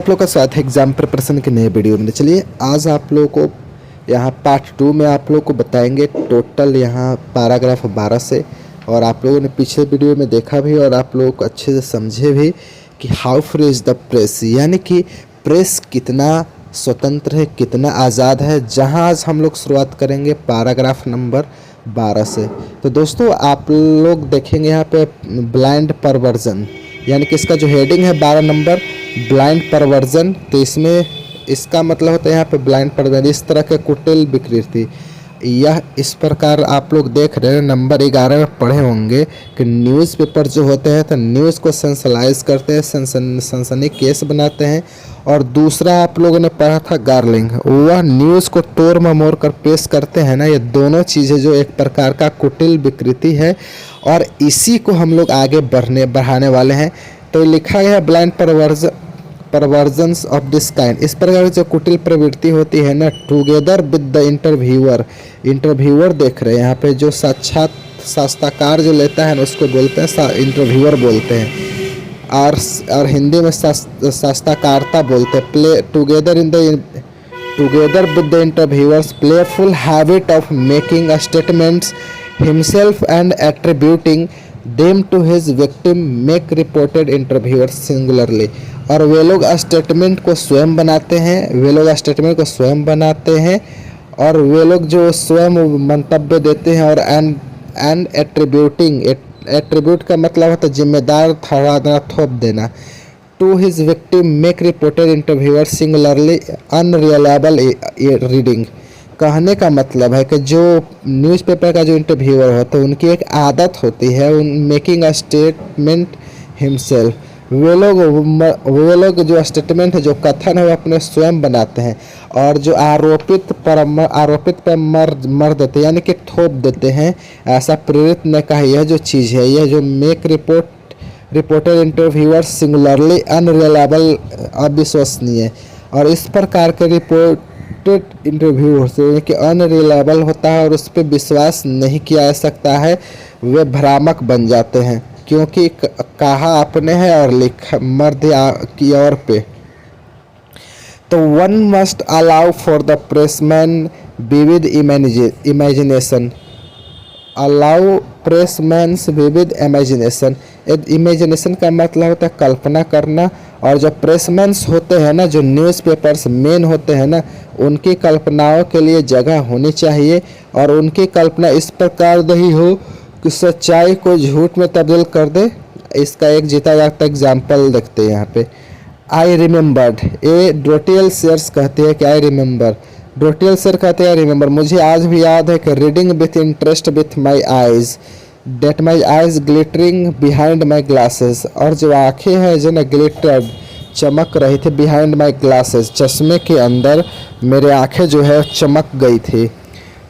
आप लोग का स्वागत है एग्जाम प्रिपरेशन के नए वीडियो में। चलिए आज आप लोगों को यहाँ पार्ट 2 में आप लोग को बताएंगे टोटल यहाँ पैराग्राफ 12 से। और आप लोगों ने पिछले वीडियो में देखा भी और आप लोगों को अच्छे से समझे भी कि how free is the press, यानी कि प्रेस कितना स्वतंत्र है, कितना आज़ाद है। जहाँ आज हम लोग शुरुआत करेंगे पैराग्राफ नंबर 12 से। तो दोस्तों आप लोग देखेंगे यहाँ पे ब्लाइंड परवर्जन, यानी कि इसका जो हेडिंग है 12 नंबर ब्लाइंड परवर्जन। तो इसमें इसका मतलब होता है यहाँ पे ब्लाइंड परवर्जन, इस तरह के कुटिल विकृति। यह इस प्रकार आप लोग देख रहे हैं नंबर 11 में पढ़े होंगे कि न्यूज़पेपर जो होते हैं तो न्यूज़ को सेंसलाइज करते हैं, सनसनी केस बनाते हैं। और दूसरा आप लोगों ने पढ़ा था गार्लिंग, वह न्यूज़ को तोड़ ममोड़ कर पेश करते हैं ना। ये दोनों चीज़ें जो एक प्रकार का कुटिल विकृति है और इसी को हम लोग आगे बढ़ाने वाले हैं। तो लिखा गया ब्लाइंड परवर्जन्स ऑफ दिस काइंड, इस प्रकार की जो कुटिल प्रवृत्ति होती है ना, टुगेदर विद द इंटरव्यूअर देख रहे हैं यहाँ पे जो साक्षात साक्षात्कार जो लेता है ना उसको बोलते हैं इंटरव्यूअर बोलते हैं। और हिंदी में साक्षात्कारता बोलते हैं। Play together with the interviewer's playful habit of making statements himself and attributing them to his victim make reported interviewers singularly. और वे लोग स्टेटमेंट को स्वयं बनाते हैं, और वे लोग जो स्वयं मंतव्य देते हैं। और एंड एट्रीब्यूट का मतलब होता है जिम्मेदार ठहराना, थोप देना। To his victim make reported interviewer singularly unreliable reading. कहने का मतलब है कि जो न्यूज़पेपर का जो इंटरव्यूअर होता है उनकी एक आदत होती है मेकिंग अ स्टेटमेंट हिमसेल्फ। वे लोग जो स्टेटमेंट है, जो कथन है, वो अपने स्वयं बनाते हैं। और जो आरोपित पर मर देते हैं, यानी कि थोप देते हैं। ऐसा प्रेरित ने कहा यह जो चीज़ है, यह जो make reported interviewer singularly unreliable अविश्वसनीय। और इस प्रकार के रिपोर्टेड इंटरव्यू से कि अनरिलायबल होता है और उस पर विश्वास नहीं किया जा सकता है, वे भ्रामक बन जाते हैं क्योंकि कहा आपने है और लिखा मर्द की ओर पे। तो one must allow for the pressman vivid imagination, allow pressman's vivid imagination. Imagination का मतलब होता है कल्पना करना। और जो प्रेसमैन्स होते हैं ना, जो न्यूज़पेपर्स मेन होते हैं ना, उनकी कल्पनाओं के लिए जगह होनी चाहिए। और उनकी कल्पना इस प्रकार नहीं हो कि सच्चाई को झूठ में तब्दील कर दे। इसका एक जीता जागता एग्जाम्पल देखते हैं यहाँ पे। आई रिमेंबर्ड, ए ड्रोटियल शेयर्स कहते हैं कि आई रिमेंबर, ड्रोटियल शेयर कहते हैं आई रिमेंबर, मुझे आज भी याद है कि reading with interest with my eyes that my eyes glittering behind my glasses. और जो आँखें हैं जो ना ग्लिटर्ड, चमक रही थी, बिहाइंड माई ग्लासेस, चश्मे के अंदर मेरे आँखें जो है चमक गई थी।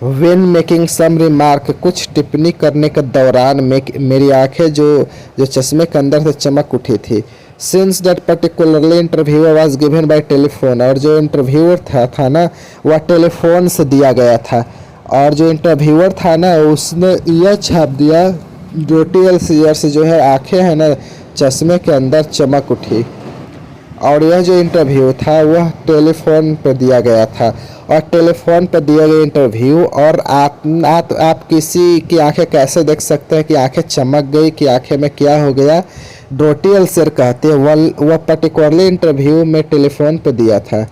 वेन मेकिंग सम रिमार्क, कुछ टिप्पणी करने के दौरान मेरी आंखें जो चश्मे के अंदर से चमक उठी थी। Since that particularly interviewer was given by telephone, और जो इंटरव्यूअर था ना वह टेलीफोन से दिया गया था। और जो इंटरव्यूअर था ना उसने यह छाप दिया ड्रोटियल शेयर से जो है आंखें हैं ना चश्मे के अंदर चमक उठी। और यह जो इंटरव्यू था वह टेलीफोन पर दिया गया था। और टेलीफोन पर दिया गया इंटरव्यू, और आप किसी की आंखें कैसे देख सकते हैं कि आंखें चमक गई, कि आंखें में क्या हो गया। ड्रोटियल शेयर कहते हैं वह पर्टिकुलरली इंटरव्यू में टेलीफोन पर दिया था।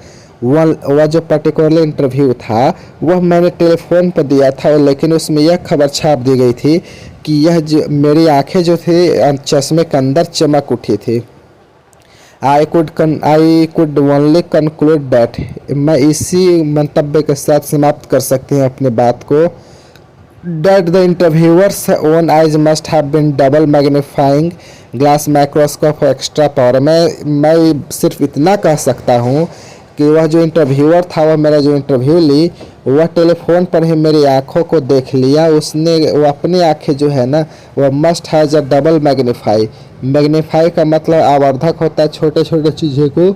वह जो पर्टिकुलरली इंटरव्यू था वह मैंने टेलीफोन पर दिया था, लेकिन उसमें यह खबर छाप दी गई थी कि यह जो मेरी आंखें जो थी चश्मे के अंदर चमक उठी थी। I could only conclude that, मैं इसी मंतव्य के साथ समाप्त कर सकते हैं अपनी बात को, that the interviewer's own eyes must have been double magnifying glass microscope extra power। मैं सिर्फ इतना कह सकता हूँ कि वह जो इंटरव्यूअर था, वह मेरा जो इंटरव्यू ली, वह टेलीफोन पर ही मेरी आँखों को देख लिया। उसने वो अपनी आँखें जो है ना वह must has a double magnify का मतलब आवर्धक होता है, छोटे छोटे चीज़ों को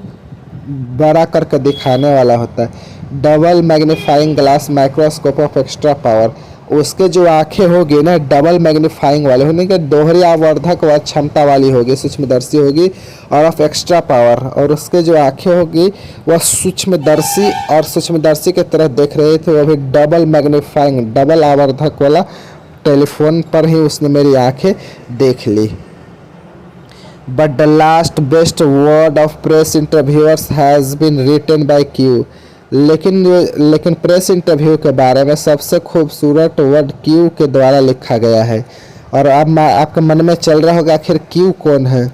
बड़ा करके दिखाने वाला होता है। Double magnifying glass microscope of extra power, उसके जो आंखें होगी ना डबल मैग्नीफाइंग वाले होने के, दोहरी आवर्धक व क्षमता वाली होगी, सूक्ष्मदर्शी होगी और ऑफ एक्स्ट्रा पावर। और उसके जो आंखें होगी वह सूक्ष्मदर्शी और सूक्ष्मदर्शी की तरह देख रहे थे, वो भी डबल मैग्नीफाइंग डबल आवर्धक वाला। टेलीफोन पर ही उसने मेरी आंखें देख ली। But the last best word of press interviewers has been written by Q. लेकिन प्रेस इंटरव्यू के बारे में सबसे खूबसूरत वर्ड क्यू के द्वारा लिखा गया है। और अब आपके मन में चल रहा होगा आखिर क्यू कौन है।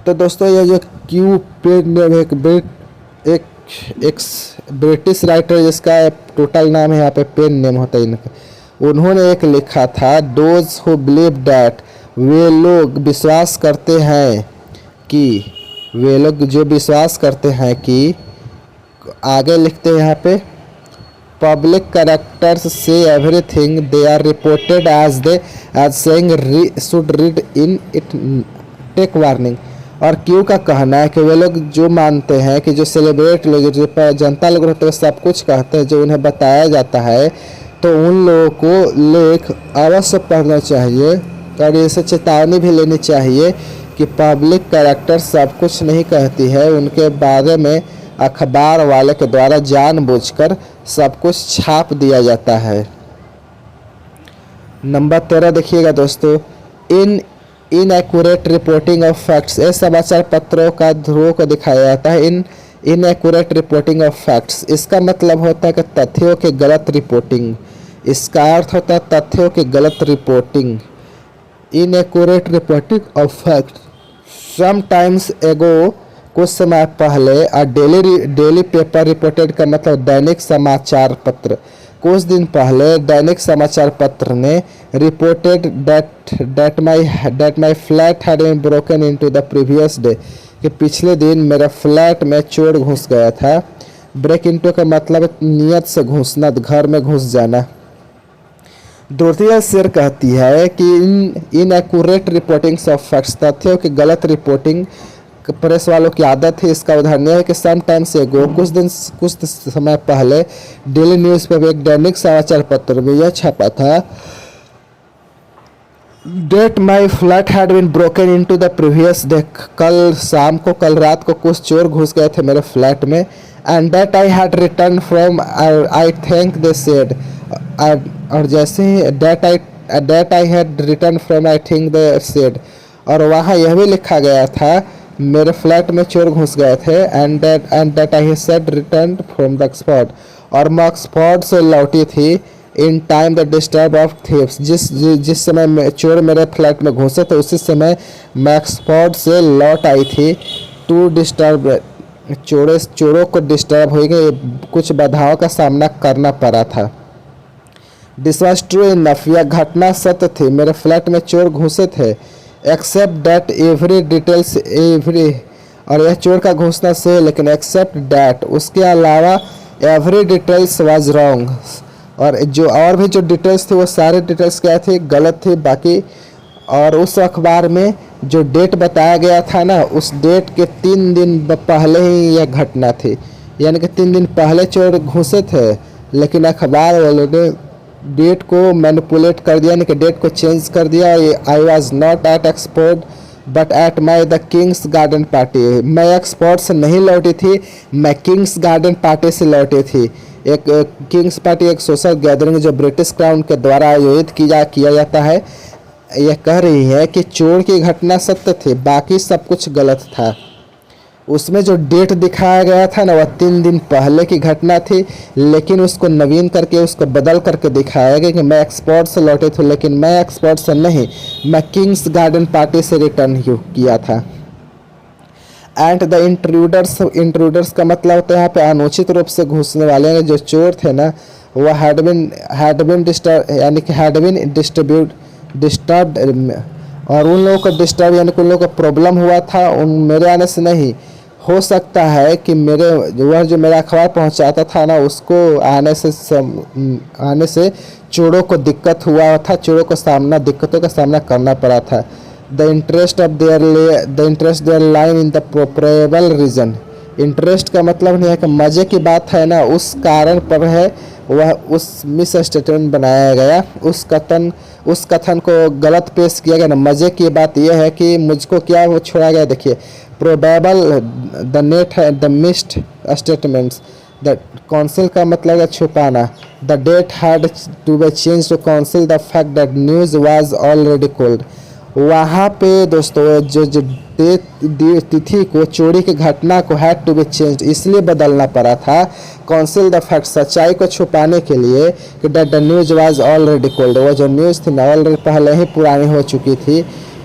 तो दोस्तों ये जो क्यू पेन नेम एक ब्रिटिश राइटर जिसका टोटल नाम है यहाँ पे पेन नेम होता है इनका, उन्होंने एक लिखा था दोज हु बिलीव डैट, वे लोग विश्वास करते हैं कि, वे लोग जो विश्वास करते हैं कि, आगे लिखते हैं यहाँ पे पब्लिक कैरेक्टर्स से everything they are reported as saying should read in it take warning. और क्यों का कहना है कि वे लोग जो मानते हैं कि जो सेलिब्रेट लोग जो जनता लोग रहते हैं सब कुछ कहते हैं, जो उन्हें बताया जाता है तो उन लोगों को लेख अवश्य पढ़ना चाहिए और इसे चेतावनी भी लेनी चाहिए कि पब्लिक कैरेक्टर सब कुछ नहीं कहती है, उनके बारे में अखबार वाले के द्वारा जानबूझकर सब कुछ छाप दिया जाता है। नंबर 13 देखिएगा दोस्तों, इनएक्यूरेट रिपोर्टिंग ऑफ फैक्ट्स। ये समाचार पत्रों का ध्रुव को दिखाया जाता है इनएक्यूरेट रिपोर्टिंग ऑफ फैक्ट्स। इसका मतलब होता है कि तथ्यों की गलत रिपोर्टिंग। इसका अर्थ होता है तथ्यों की गलत reporting. Inaccurate reporting of facts. Sometimes एगो, कुछ समय पहले, डेली पेपर रिपोर्टेड का मतलब दैनिक समाचार पत्र, कुछ दिन पहले दैनिक समाचार पत्र ने reported that my flat had been broken into the previous day, कि पिछले दिन मेरा फ्लैट में चोर घुस गया था। ब्रेक इनटू का मतलब नियत से घुसना, घर में घुस जाना। डोरथिया शेर कहती है कि इनएक्यूरेट रिपोर्टिंग्स ऑफ फैक्ट्स, तथ्यों की गलत रिपोर्टिंग प्रेस वालों की आदत है। इसका उदाहरण यह है कि समटाइम्स एगो, कुछ समय पहले डेली न्यूज़ पर एक दैनिक समाचार पत्र में यह छपा था that my flat had been broken into the previous day, कल रात को कुछ चोर घुस गए थे मेरे फ्लैट में। And that I had return from I think they said, और जैसे ही that I had return from I think they said, और वहाँ यह भी लिखा गया था मेरे फ्लैट में चोर घुस गए थे। And that I said return from the Oxford, और मैं ऑक्सफोर्ड से लौटी थी in time the disturb of thieves, जिस समय चोर मेरे फ्लैट में घुसे थे उसी समय मैं ऑक्सफोर्ड से लौट आई थी। टू डिस्टर्ब, चोरों को डिस्टर्ब हो गए, कुछ बाधाओं का सामना करना पड़ा था। दिस वॉज ट्रू इनफ, यह घटना सत्य थी, मेरे फ्लैट में चोर घुसे थे। Except that every details every, और यह चोर का घुसना से है, लेकिन एक्सेप्ट दैट, उसके अलावा एवरी डिटेल्स वाज रॉन्ग, और भी जो डिटेल्स थे वो सारे डिटेल्स क्या थे, गलत थे बाकी। और उस अखबार में जो डेट बताया गया था ना, उस डेट के 3 दिन पहले ही यह घटना थी, यानी कि 3 दिन पहले चोर घुसे थे, लेकिन अखबार वालों ने डेट को मैनिपुलेट कर दिया, यानी कि डेट को चेंज कर दिया। I was not at export but at my the Kings garden party, मैं एक्सपोर्ट से नहीं लौटी थी, मैं किंग्स गार्डन पार्टी से लौटी थी। एक किंग्स पार्टी एक सोशल गैदरिंग जो ब्रिटिश क्राउन के द्वारा आयोजित किया जाता है। यह कह रही है कि चोर की घटना सत्य थी, बाकी सब कुछ गलत था। उसमें जो डेट दिखाया गया था ना, वह 3 दिन पहले की घटना थी, लेकिन उसको नवीन करके उसको बदल करके दिखाया गया कि मैं एक्सपोर्ट से लौटे थे, लेकिन मैं एक्सपोर्ट से नहीं, मैं किंग्स गार्डन पार्टी से रिटर्न किया था। एंड द इंट्रूडर्स का मतलब होता है यहाँ पे अनुचित रूप से घुसने वाले जो चोर थे ना, वह हैड बिन डिस्टर्ब, यानी कि हैड बिन डिस्टर्ब्ड, और उन लोगों को डिस्टर्ब यानी कि उन लोगों को प्रॉब्लम हुआ था उन मेरे आने से नहीं। हो सकता है कि वह जो मेरा अखबार पहुंचाता था ना, उसको आने से चोरों को दिक्कत हुआ था, चोरों को दिक्कतों का सामना करना पड़ा था। The interest there line in the probable reason, interest का मतलब नहीं है कि मज़े की बात है ना, उस कारण पर है वह उस मिस स्टेटमेंट बनाया गया, उस कथन को गलत पेश किया गया ना। मज़े की बात यह है कि मुझको क्या वो छोड़ा गया, देखिए probable the missed statements, the conceal का मतलब है छुपाना, the date had to be change to conceal the fact that news was already cold. वहाँ पे दोस्तों जो तिथि को, चोरी की घटना को हैड टू बी चेंज इसलिए बदलना पड़ा था, काउंसिल द फैक्ट सच्चाई को छुपाने के लिए, कि that the news was already cold, वो जो न्यूज़ थी ना ऑलरेडी पहले ही पुरानी हो चुकी थी।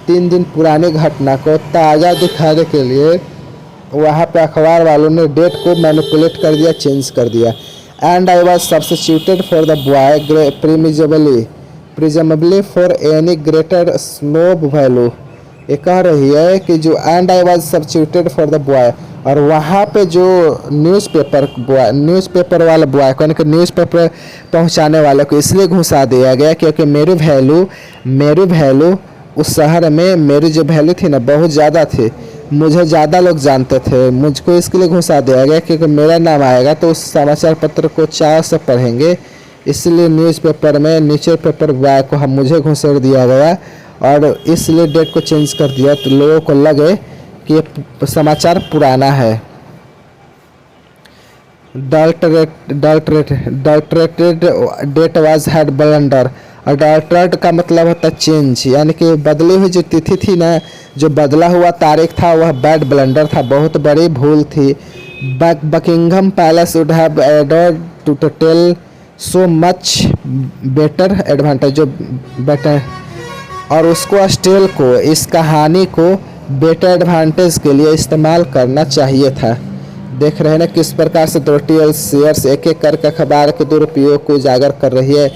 3 दिन पुरानी घटना को ताज़ा दिखाने के लिए वहाँ पे अखबार वालों ने डेट को मैनिपुलेट कर दिया, चेंज कर दिया। And I was substituted for the boy presumably for any greater snob value. ये कह रही है कि जो and I was substituted for the boy, और वहाँ पे जो न्यूज़पेपर वाला बॉय यानी कि न्यूज़पेपर पहुँचाने वाले को इसलिए घुसा दिया गया क्योंकि मेरी वैल्यू उस शहर में मेरी जो वैल्यू थी ना बहुत ज़्यादा थी, मुझे ज़्यादा लोग जानते थे, मुझको इसके लिए घुसा दिया गया क्योंकि मेरा नाम आएगा तो उस समाचार पत्र को चाव से पढ़ेंगे, इसलिए न्यूज़पेपर में नीचे पेपर बॉय को मुझे घुसेड़ दिया गया और इसलिए डेट को चेंज कर दिया, तो लोगों को लगे कि ये समाचार पुराना है। डल्टरेटेड डेट वाज हैड ब्लंडर। अडल्ट्रेट का मतलब होता है चेंज, यानी कि बदली हुई जो तिथि थी ना, जो बदला हुआ तारीख था वह बैड ब्लंडर था, बहुत बड़ी भूल थी। Buckingham Palace would have adored to tell so much better advantage, जो बेटर, और उसको स्टेल को, इस कहानी को बेटर एडवांटेज के लिए इस्तेमाल करना चाहिए था। देख रहे हैं ना किस प्रकार से डॉटियल शेयर्स एक एक करके अखबार के दुरुपयोग को उजागर कर रही है।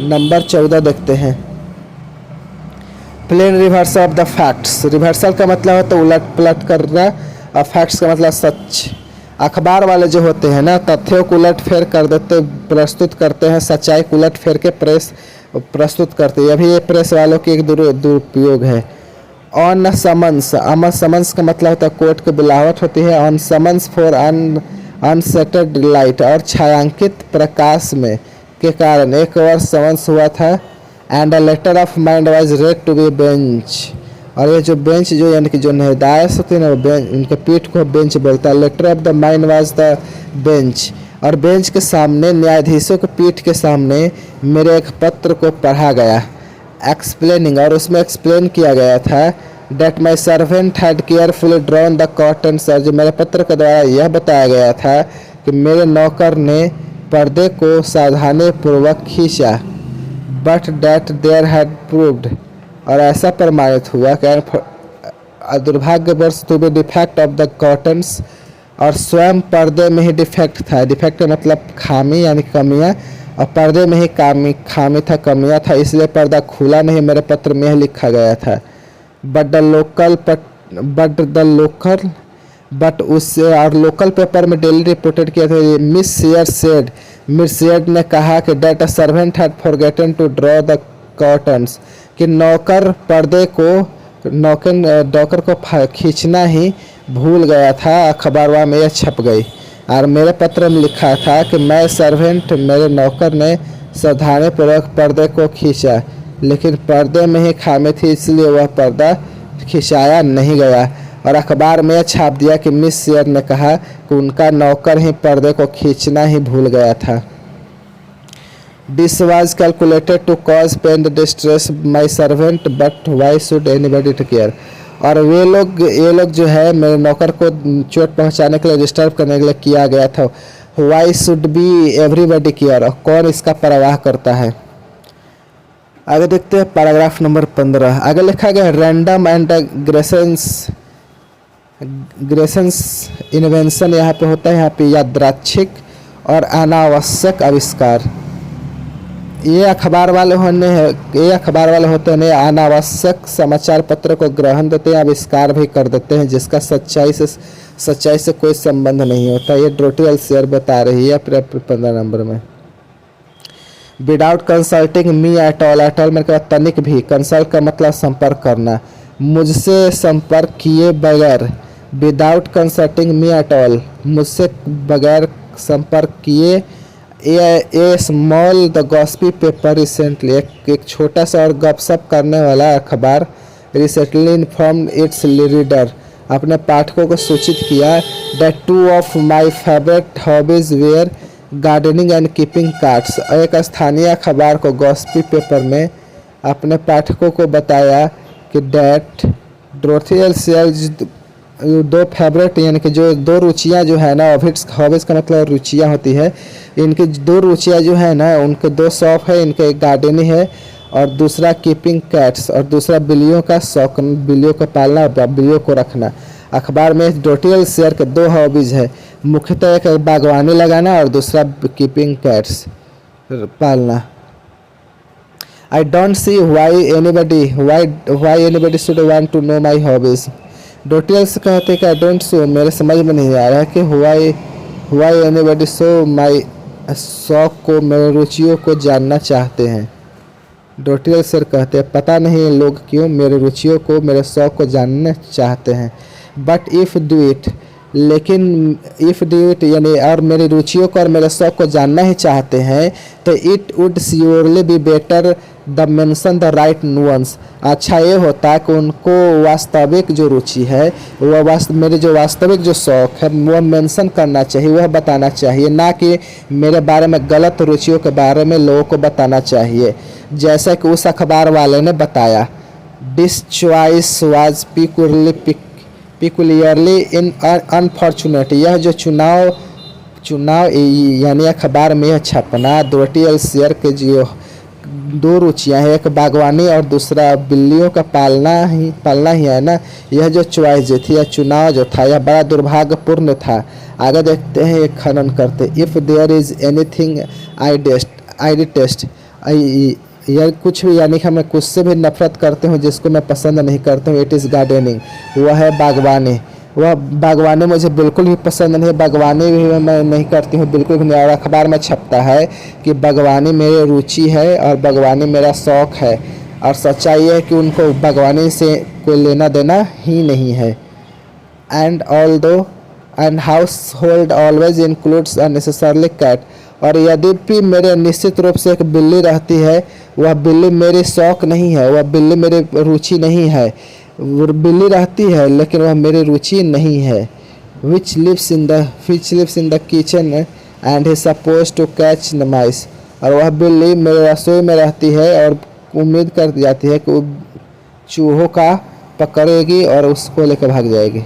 नंबर 14 देखते हैं, plain reversal of the facts. Reversal का मतलब होता है उलट पलट करना, और फैक्ट्स का मतलब सच। अखबार वाले जो होते हैं ना तथ्यों को उलट फेर कर देते, प्रस्तुत करते हैं, सच्चाई को उलट फेर के प्रस्तुत करते हैं, अभी ये प्रेस वालों की एक दुरुपयोग है। ऑन समन्स, समन्स का मतलब होता है कोर्ट की बुलावट होती है। ऑन समन्स फॉर अनसेटेड लाइट, और छायांकित प्रकाश में के कारण एक और समन्स हुआ था। And a letter of mind was read to be bench, और ये जो बेंच जो यानी कि जो न्यायाधीश होते हैं ना बेंच, उनके पीठ को बेंच बोलता है। Letter of the mind was the bench, और बेंच के सामने, न्यायाधीशों के पीठ के सामने मेरे एक पत्र को पढ़ा गया, एक्सप्लेनिंग, और उसमें एक्सप्लेन किया गया था that my servant had carefully drawn the curtains, और जो मेरे पत्र के द्वारा यह बताया गया था कि मेरे नौकर ने पर्दे को सावधानीपूर्वक खींचा। But that there had proved, और ऐसा प्रमाणित हुआ कि दुर्भाग्यवश to be defect of the curtains, और स्वयं पर्दे में ही डिफेक्ट था। डिफेक्ट का मतलब खामी यानी कमियां, और पर्दे में ही खामी था, कमियां था, इसलिए पर्दा खुला नहीं, मेरे पत्र में ही लिखा गया था। बट उससे और लोकल पेपर में डेली रिपोर्टेड किया था। मिस शेड ने कहा कि that a servant had forgotten to draw the curtains, कि नौकर पर्दे को नौकर को खींचना ही भूल गया था। अखबार में यह छप गई, और मेरे पत्र में लिखा था कि मेरे नौकर ने सावधानीपूर्वक पर्दे को खींचा, लेकिन पर्दे में ही खामी थी, इसलिए वह पर्दा खिंचाया नहीं गया। और अखबार में यह छाप दिया कि मिस शेयर ने कहा कि उनका नौकर ही पर्दे को खींचना ही भूल गया था। This was calculated to cause pain distress my servant, but why should anybody to care, और ये लोग जो है मेरे नौकर को चोट पहुंचाने के लिए, डिस्टर्ब करने के लिए किया गया था। Why should be everybody care, और कौन इसका परवाह करता है। आगे देखते हैं पैराग्राफ नंबर 15। आगे लिखा गया रैंडम एंड ग्रेसेंस इन्वेंशन, यहाँ पे होता है, यहाँ पे यादृच्छिक और अनावश्यक आविष्कार। ये अखबार वाले होते हैं अनावश्यक समाचार पत्र को ग्रहण देते हैं, आविष्कार भी कर देते हैं जिसका सच्चाई से कोई संबंध नहीं होता। ये डॉटियल शेयर बता रही है 15 नंबर में। Without consulting me at all मेरे तनिक भी, कंसल्ट का मतलब संपर्क करना, मुझसे संपर्क किए बगैर। Without consulting me at all, मुझसे बगैर संपर्क किए ए स्मॉल द गॉसिपी पेपर रिसेंटली, एक छोटा सा और गपशप करने वाला अखबार रिसेंटली इन्फॉर्म इट्स रीडर, अपने पाठकों को सूचित किया that two of my favourite hobbies were gardening and keeping cards. एक स्थानीय अखबार को गॉसिपी पेपर में अपने पाठकों को बताया कि डैट डोरथी एल्सियर्स दो फेवरेट यानी कि जो दो रुचियां जो है ना, हॉबीज़ का मतलब रुचियां होती है, इनकी दो रुचियां जो है ना, उनके दो शौक है, इनका एक गार्डनिंग है और दूसरा कीपिंग कैट्स, और दूसरा बिल्लियों का शौक, बिल्लियों को पालना और बिल्लियों को रखना। अखबार में डोरथी एल्सियर के दो हॉबीज़ है, मुख्यतः एक बागवानी लगाना और दूसरा कीपिंग कैट्स पालना। I don't see why anybody should want to know my hobbies. Dorothy L Sayers कहते कि आई डोंट सो, मेरे समझ में नहीं आ रहा है कि वाई एनीबडी सो माई शौक को, मेरे रुचियों को जानना चाहते हैं। डोरथी एल्सियर कहते हैं पता नहीं लोग क्यों मेरे रुचियों को, मेरे शौक को जानना चाहते हैं। बट इफ़ डू इट, लेकिन इफ़ डू इट यानी और मेरी रुचियों को और मेरे शौक को जानना ही चाहते हैं तो it would surely be better the mention the right nuance. अच्छा ये होता कि उनको वास्तविक जो रुचि है वह मेरे जो वास्तविक जो शौक है वह मेंशन करना चाहिए, वह बताना चाहिए, ना कि मेरे बारे में गलत रुचियों के बारे में लोगों को बताना चाहिए, जैसा कि उस अखबार वाले ने बताया। This choice was peculiarly in unfortunate, यह जो चुनाव यानी अखबार में यह छपना डोरथी एल्सियर के जो दो रुचियां हैं, एक बागवानी और दूसरा बिल्लियों का पालना ही है ना, यह जो चॉइस जो थी, यह चुनाव जो था, यह बड़ा दुर्भाग्यपूर्ण था। आगे देखते हैं, एक खनन करते। If there is anything I detest, यह कुछ भी यानी कि मैं कुछ से भी नफरत करते हूँ जिसको मैं पसंद नहीं करता हूँ, इट इज़ गार्डनिंग, वह है बागवानी। वह बागवानी मुझे बिल्कुल भी पसंद नहीं है, बागवानी भी मैं नहीं करती हूँ बिल्कुल भी नहीं। और अखबार में छपता है कि बागवानी मेरी रुचि है और बागवानी मेरा शौक़ है, और सच्चाई है कि उनको बागवानी से कोई लेना देना ही नहीं है। And household always includes unnecessarily cat, और यद्यपि मेरे निश्चित रूप से एक बिल्ली रहती है, वह बिल्ली मेरी शौक़ नहीं है, वह बिल्ली मेरी रुचि नहीं है। बिल्ली रहती है लेकिन वह मेरी रुचि नहीं है। Which lives in the kitchen and he suppose to catch the mice, और वह बिल्ली मेरे रसोई में रहती है और उम्मीद कर जाती है कि वो चूहों का पकड़ेगी और उसको लेकर भाग जाएगी।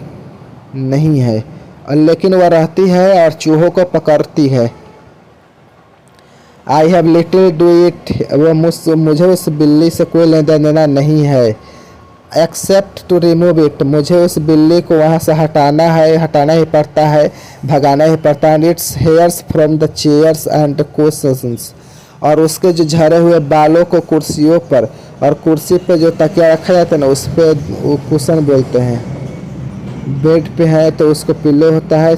नहीं है, और लेकिन वह रहती है और चूहों को पकड़ती है। I have little do it, वह मुझे उस बिल्ली से कोई लेना देना नहीं है। एक्सेप्ट टू रिमूव इट, मुझे उस बिल्ली को वहाँ से हटाना ही पड़ता है, भगाना ही पड़ता है। It's hairs from the chairs and cushions, और उसके जो झरे हुए बालों को कुर्सियों पर, और कुर्सी पे जो तकिया रखा जाता है ना उस पर कुशन बोलते हैं। बेड पे है तो उसको पिल्लो होता है,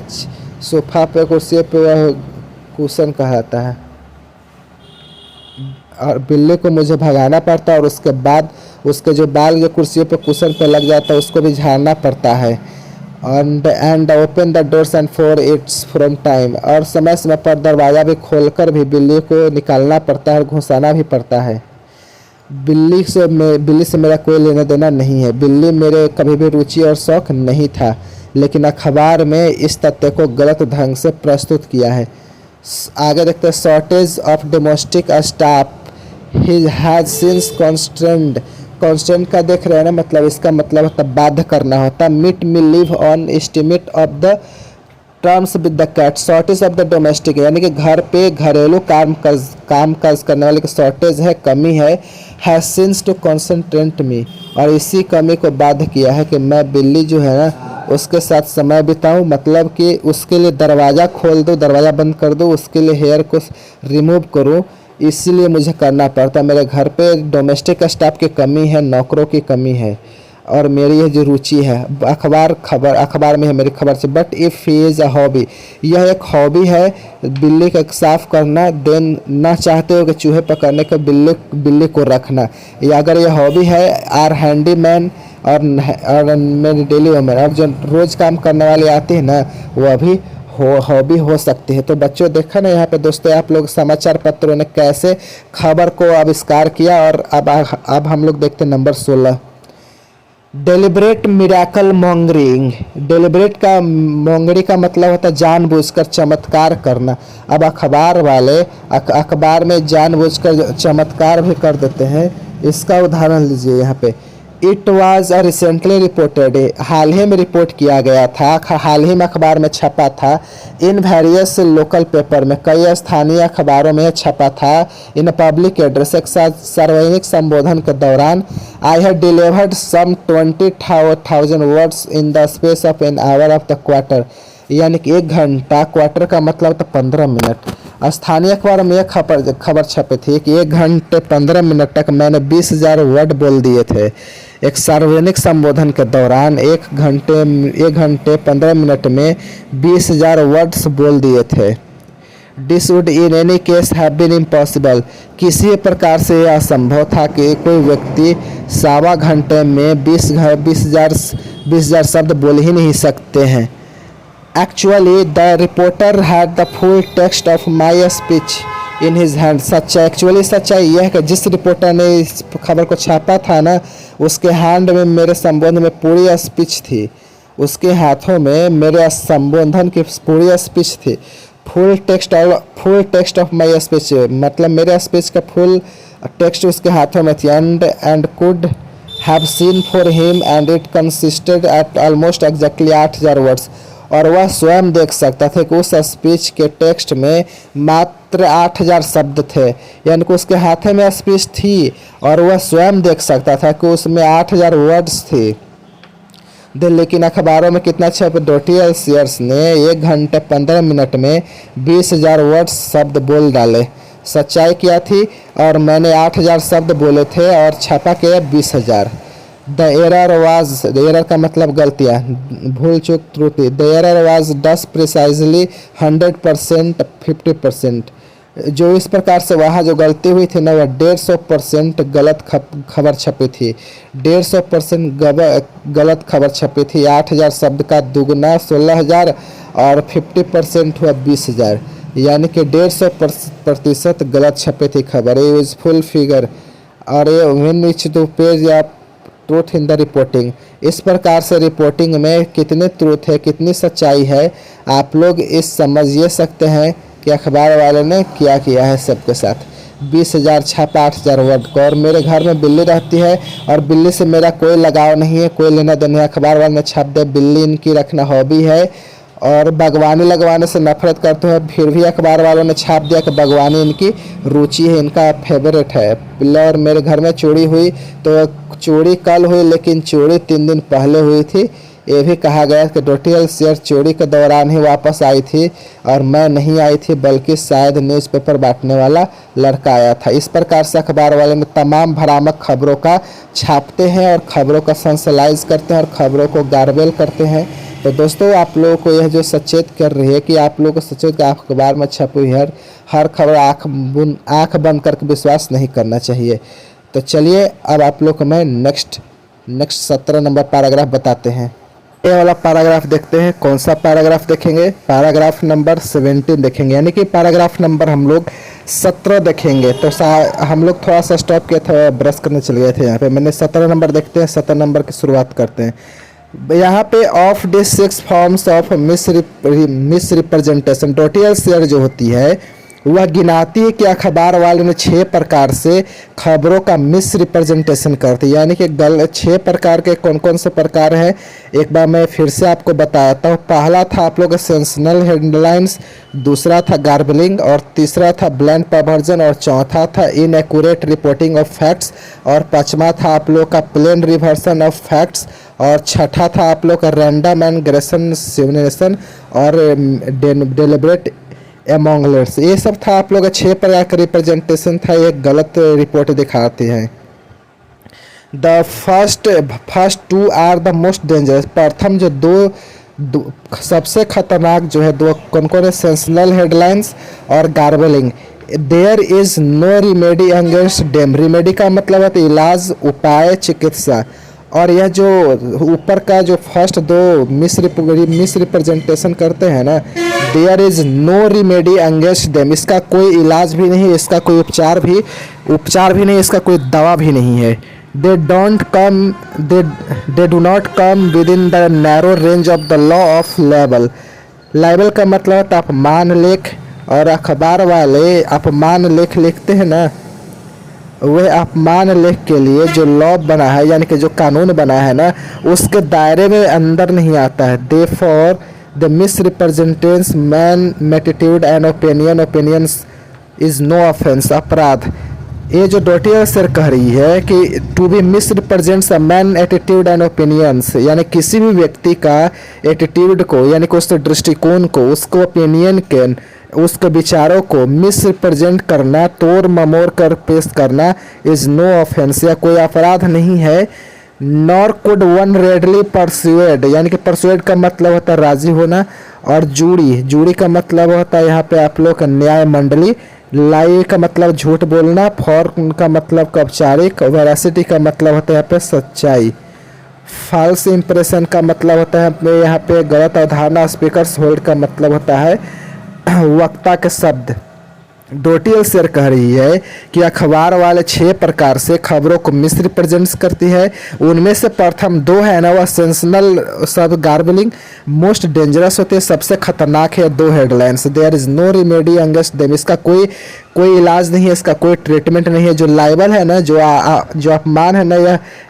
सोफा पे कुर्सी पे वह कुशन कहलाता है। और बिल्ली को मुझे भगाना पड़ता है और उसके बाद उसके जो बाल जो कुर्सियों पे कुशन पे लग जाता है उसको भी झाड़ना पड़ता है। And open the doors and for its from time, और समय समय पर दरवाज़ा भी खोलकर भी बिल्ली को निकालना पड़ता है और घुसाना भी पड़ता है। बिल्ली से मेरा कोई लेना देना नहीं है, बिल्ली मेरे कभी भी रुचि और शौक़ नहीं था, लेकिन अखबार में इस तथ्य को गलत ढंग से प्रस्तुत किया है। आगे देखते हैं, shortage of domestic staff he has since constant का देख रहे हैं ना, मतलब इसका मतलब होता बाध्य करना होता। Meet me live on estimate of the terms with the cat, shortage of the domestic यानी कि घर पे घरेलू काम काज करने वाले की शॉर्टेज है, कमी है। हैज सिंस टू कॉन्सेंट्रेट मी, और इसी कमी को बाध्य किया है कि मैं बिल्ली जो है ना उसके साथ समय बिताऊं, मतलब कि उसके लिए दरवाज़ा खोल दो, दरवाज़ा बंद कर दो, उसके लिए हेयर को रिमूव करूं, इसीलिए मुझे करना पड़ता। मेरे घर पे डोमेस्टिक स्टाफ की कमी है, नौकरों की कमी है, और मेरी यह जो रुचि है अखबार में है मेरी खबर से। But if he is a hobby, यह एक हॉबी है बिल्ली का साफ करना, देन ना चाहते हो कि चूहे पकड़ने के बिल्ली को रखना, या अगर यह हॉबी है आर हैंडीमैन और मेरी डेली वोमेन, और जो रोज़ काम करने वाले आते हैं ना वह भी हॉबी हो सकती है। तो बच्चों देखा ना यहाँ पे दोस्तों आप लोग समाचार पत्रों ने कैसे खबर को आविष्कार किया। और अब हम लोग देखते हैं number 16, deliberate miracle mongering. Deliberate का मोंगरी का मतलब होता है जानबूझकर चमत्कार करना। अब अखबार वाले अखबार में जानबूझकर चमत्कार भी कर देते हैं। इसका उदाहरण लीजिए यहाँ पे, इट वॉज रिसेंटली रिपोर्टेड, हाल ही में रिपोर्ट किया गया था, हाल ही में अखबार में छपा था। इन वेरियस लोकल पेपर में, कई स्थानीय अखबारों में छपा था। इन पब्लिक एड्रेस, एक सार्वजनिक संबोधन के दौरान, I have delivered some 20,000 words in the space of an hour of the quarter, यानी कि 1 घंटा, क्वार्टर का मतलब तो 15 मिनट। स्थानीय अखबार में यह खबर छपी थी कि 1 घंटे 15 मिनट तक मैंने 20,000 वर्ड बोल दिए थे। एक सार्वजनिक संबोधन के दौरान 1 घंटे 15 मिनट में 20,000 वर्ड्स बोल दिए थे। This would in any case have been impossible, किसी प्रकार से यह असंभव था कि कोई व्यक्ति 1.25 घंटे में 20,000 शब्द बोल ही नहीं सकते हैं। Actually, the reporter had the full text of my speech in his hand. सच्चाई यह है कि जिस रिपोर्टर ने इस खबर को छापा था ना, उसके हैंड में मेरे संबोधन में पूरी स्पीच थी। उसके हाथों में मेरे संबोधन की पूरी स्पीच थी। Full text of my speech मतलब मेरे स्पीच का फुल टेक्स्ट उसके हाथों में थी। And could have seen for him and it consisted eight almost exactly 8,000 words. और वह स्वयं देख सकता था कि उस स्पीच के टेक्स्ट में मात्र 8,000 शब्द थे, यानी कि उसके हाथ में स्पीच थी और वह स्वयं देख सकता था कि उसमें 8,000 वर्ड्स थे। लेकिन अखबारों में कितना छपा, डोटियल शेयर्स ने 1 घंटे 15 मिनट में 20,000 वर्ड्स शब्द बोल डाले। सच्चाई क्या थी, और मैंने 8,000 शब्द बोले थे और छपा के 20,000। द एरर का मतलब गलतियाँ, भूल चूक त्रुटि। The error was does precisely 100% 50%। जो इस प्रकार से वहाँ जो गलती हुई थी ना, वह 150% गलत खबर छपी थी। 150% गलत खबर छपी थी। 8,000 शब्द का दुगना 16,000 और 50% हुआ 20,000, यानी कि 150% गलत छपी थी खबर। ये यूजफुल फिगर और ये व्हेन विच टू पेज आप ट्रूथ इन द रिपोर्टिंग। इस प्रकार से रिपोर्टिंग में कितने ट्रूथ है, कितनी सच्चाई है, आप लोग इस समझ ये सकते हैं कि अखबार वाले ने क्या किया है सबके साथ। 20,000 छापा 8,000 वर्ड को। और मेरे घर में बिल्ली रहती है और बिल्ली से मेरा कोई लगाव नहीं है, कोई लेना देना है। अखबार वाले ने छाप दे, बिल्ली इनकी रखना हॉबी है और बागवानी लगवाने से नफरत करते हैं, फिर भी अखबार वालों ने छाप दिया कि बागवानी इनकी रुचि है, इनका फेवरेट है। और मेरे घर में चोरी हुई तो चोरी कल हुई, लेकिन चोरी 3 दिन पहले हुई थी। ये भी कहा गया कि डोटियल शेयर चोरी के दौरान ही वापस आई थी और मैं नहीं आई थी, बल्कि शायद न्यूज़पेपर बांटने वाला लड़का आया था। इस प्रकार से अखबार वाले में तमाम भ्रामक खबरों का छापते हैं और खबरों का सेंसलाइज करते हैं और खबरों को गार्बेल करते हैं। तो दोस्तों आप लोगों को यह जो सचेत कर रही है कि आप लोगों को सचेत कि अखबार में छपी हुई हर खबर आँख बंद करके विश्वास नहीं करना चाहिए। तो चलिए अब आप लोग को मैं नेक्स्ट 17 नंबर पैराग्राफ बताते हैं। ये वाला पैराग्राफ देखते हैं। कौन सा पैराग्राफ देखेंगे? पैराग्राफ नंबर 17 देखेंगे, यानी कि पैराग्राफ नंबर हम लोग 17 देखेंगे। तो हम लोग थोड़ा सा स्टॉप किया था, ब्रश करने चले गए थे। यहाँ पे मैंने 17 नंबर देखते हैं। 17 नंबर की शुरुआत करते हैं। यहाँ पे of the 6 forms of misrepresentation, डोटियल शेयर जो होती है वह गिनाती है कि अखबार वाले ने 6 प्रकार से खबरों का मिस रिप्रेजेंटेशन करती है, यानी कि 6 प्रकार के कौन कौन से प्रकार हैं एक बार मैं फिर से आपको बताता हूँ। पहला था आप लोग सेंसेशनल हेडलाइंस, दूसरा था गार्बलिंग, और तीसरा था ब्लैंड परवर्जन, और चौथा था इनएक्यूरेट रिपोर्टिंग ऑफ फैक्ट्स, और पांचवा था आप लोग का प्लेन रिवर्सन ऑफ फैक्ट्स, और छठा था आप लोग का रैंडम एंड ग्रेशन और डेलिब्रेट एमोंगलर्स। ये सब था आप लोग का 6 प्रकार का रिप्रेजेंटेशन था। ये गलत रिपोर्ट दिखाते हैं। The first 2 are the most dangerous. प्रथम जो दो सबसे खतरनाक जो है दो कौन कौन है? सेंसेशनल हेडलाइंस और garbling. There is no remedy against them. Remedy का मतलब है इलाज, उपाय, चिकित्सा, और यह जो ऊपर का जो फर्स्ट दो मिस रिप्रेजेंटेशन करते हैं ना, there is no remedy against them, इसका कोई इलाज भी नहीं, इसका कोई उपचार भी नहीं, इसका कोई दवा भी नहीं है। They don't come they do not come with in the narrow range of the law of label. Liable का मतलब अपमान लेख, और अखबार वाले अपमान लेख लिखते हैं ना, वह अपमान लेख के लिए जो लॉ बना है यानी कि जो कानून बना है ना, उसके दायरे में अंदर नहीं आता है। They for the misrepresents man attitude and opinions is no offence, अपराध। ये जो डोटियर सर कह रही है कि to be misrepresents a man attitude and opinions, यानी किसी भी व्यक्ति का एटीट्यूड को यानी कि उसके दृष्टिकोण को, उसको ओपिनियन के, उसके विचारों को मिस रिप्रेजेंट करना, तोड़ ममोड़ कर पेश करना इज नो ऑफेंस, या कोई अपराध नहीं है। Nor could one readily persuade, यानी कि परसुएड का मतलब होता है राजी होना, और जूड़ी का मतलब होता है यहाँ पे आप लोग का न्याय मंडली। लाई का मतलब झूठ बोलना, फॉर का मतलब औपचारिक, वेरासिटी का मतलब होता है यहाँ पे सच्चाई। फॉल्स इंप्रेशन का मतलब होता है यहाँ पे गलत अवधारणा। स्पीकर्स होल्ड का मतलब होता है वक्ता के शब्द। डोटियल शेर कह रही है कि अखबार वाले 6 प्रकार से खबरों को मिस रिप्रेजेंट्स करती है। उनमें से प्रथम 2 है ना, वह सेंसनल सब गार्बलिंग मोस्ट डेंजरस होते हैं, सबसे खतरनाक है 2 headlines. There is no remedy against them, इसका कोई इलाज नहीं है, इसका कोई ट्रीटमेंट नहीं है। जो लाइबल है ना, जो अपमान है ना,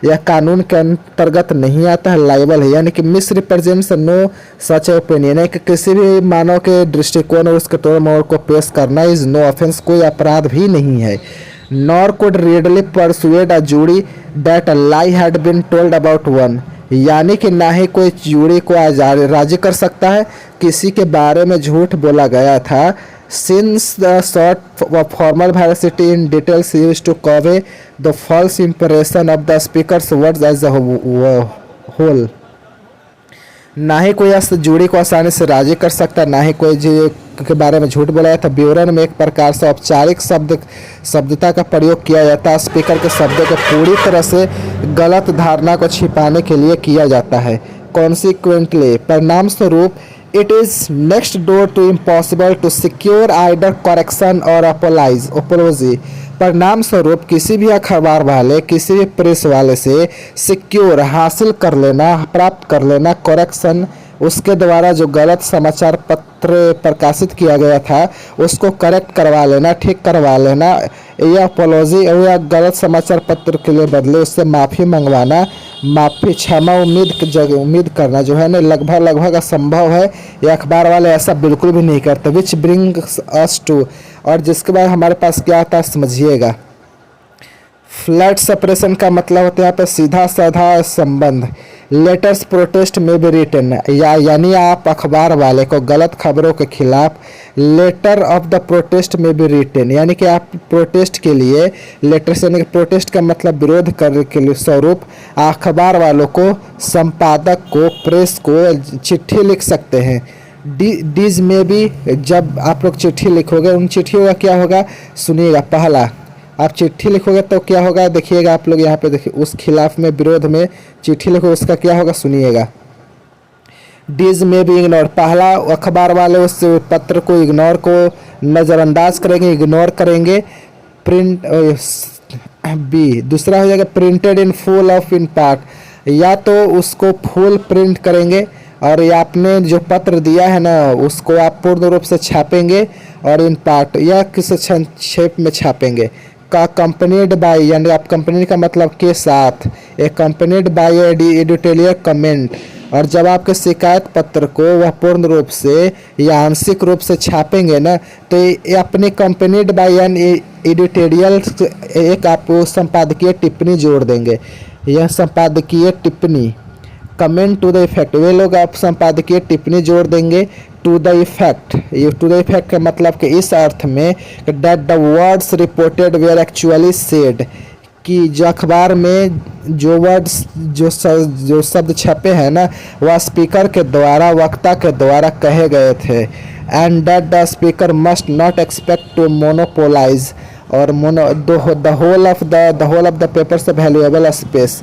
यह कानून के अंतर्गत नहीं आता है, लाइबल है। यानी कि misrepresents no such opinion है कि किसी भी मानव के दृष्टिकोण और उसके तोड़ मोड़ को पेश करना इज नो ऑफेंस, कोई अपराध भी नहीं है। Nor could readily persuade a jury that a lie had been told about one, यानी कि ना ही कोई जूरी को राजी कर सकता है किसी के बारे में झूठ बोला गया था। Since the short formal veracity in details used to convey the false impression of the speaker's words as a whole, ना ही कोई इस जूरी को आसानी से राजी कर सकता, ना ही कोई के बारे में झूठ बोला था। विवरण में एक प्रकार से औपचारिक शब्दता का प्रयोग किया जाता है। स्पीकर के शब्दों को पूरी तरह से गलत धारणा को छिपाने के लिए किया जाता है। कॉन्सिक्वेंटली, परिणाम स्वरूप, it is next door to impossible to secure either correction or apology. परिणाम स्वरूप किसी भी अखबार वाले, किसी भी प्रेस वाले से सिक्योर हासिल कर लेना, प्राप्त कर लेना, करेक्शन, उसके द्वारा जो गलत समाचार पत्र प्रकाशित किया गया था उसको करेक्ट करवा लेना, ठीक करवा लेना, या अपोलॉजी या गलत समाचार पत्र के लिए बदले उससे माफ़ी मंगवाना, माफ़ी क्षमा उम्मीद करना जो है ना लगभग असंभव है। ये अखबार वाले ऐसा बिल्कुल भी नहीं करते। विच ब्रिंग्स अस टू, और जिसके बाद हमारे पास क्या आता है समझिएगा। फ्लैट सेपरेशन का मतलब होता है यहाँ पे सीधा साधा संबंध। लेटर्स प्रोटेस्ट में भी रिटन, यानी आप अखबार वाले को गलत खबरों के खिलाफ लेटर ऑफ द प्रोटेस्ट में भी रिटन, यानी कि आप प्रोटेस्ट के लिए लेटर से, यानी कि प्रोटेस्ट का मतलब विरोध करने के लिए स्वरूप अखबार वालों को, संपादक को, प्रेस को चिट्ठी लिख सकते हैं। डीज में भी जब आप लोग चिट्ठी लिखोगे, उन चिट्ठियों का क्या होगा सुनिएगा। पहला, आप चिट्ठी लिखोगे तो क्या होगा देखिएगा आप लोग यहाँ पे देखिए, उस खिलाफ में विरोध में चिट्ठी लिखो, उसका क्या होगा सुनिएगा। डीज में भी इग्नोर, पहला अखबार वाले उस पत्र को इग्नोर को नज़रअंदाज करेंगे, इग्नोर करेंगे। प्रिंट बी, दूसरा हो जाएगा printed in full of in part, या तो उसको फुल प्रिंट करेंगे और ये आपने जो पत्र दिया है ना उसको आप पूर्ण रूप से छापेंगे, और इन पार्ट या किसी संक्षेप में छापेंगे। का कंपनीड बाय, यानी आप कंपनी का मतलब के साथ, एक कंपनीड बाय एडिटोरियल कमेंट, और जब आपके शिकायत पत्र को वह पूर्ण रूप से या आंशिक रूप से छापेंगे ना तो ये अपने कंपनीड बाय यानी एडिटोरियल एक आप संपादकीय टिप्पणी जोड़ देंगे। यह संपादकीय टिप्पणी, कमेंट टू द इफेक्ट, वे लोग आप संपादकीय टिप्पणी जोड़ देंगे। टू द इफेक्ट, ये टू द इफेक्ट का मतलब कि इस अर्थ में that the words reported were actually said, कि जो अखबार में जो वर्ड्स जो शब्द छपे हैं ना वह स्पीकर के द्वारा, वक्ता के द्वारा कहे गए थे। And that the speaker must not expect to monopolise और the whole of the paper's valuable space,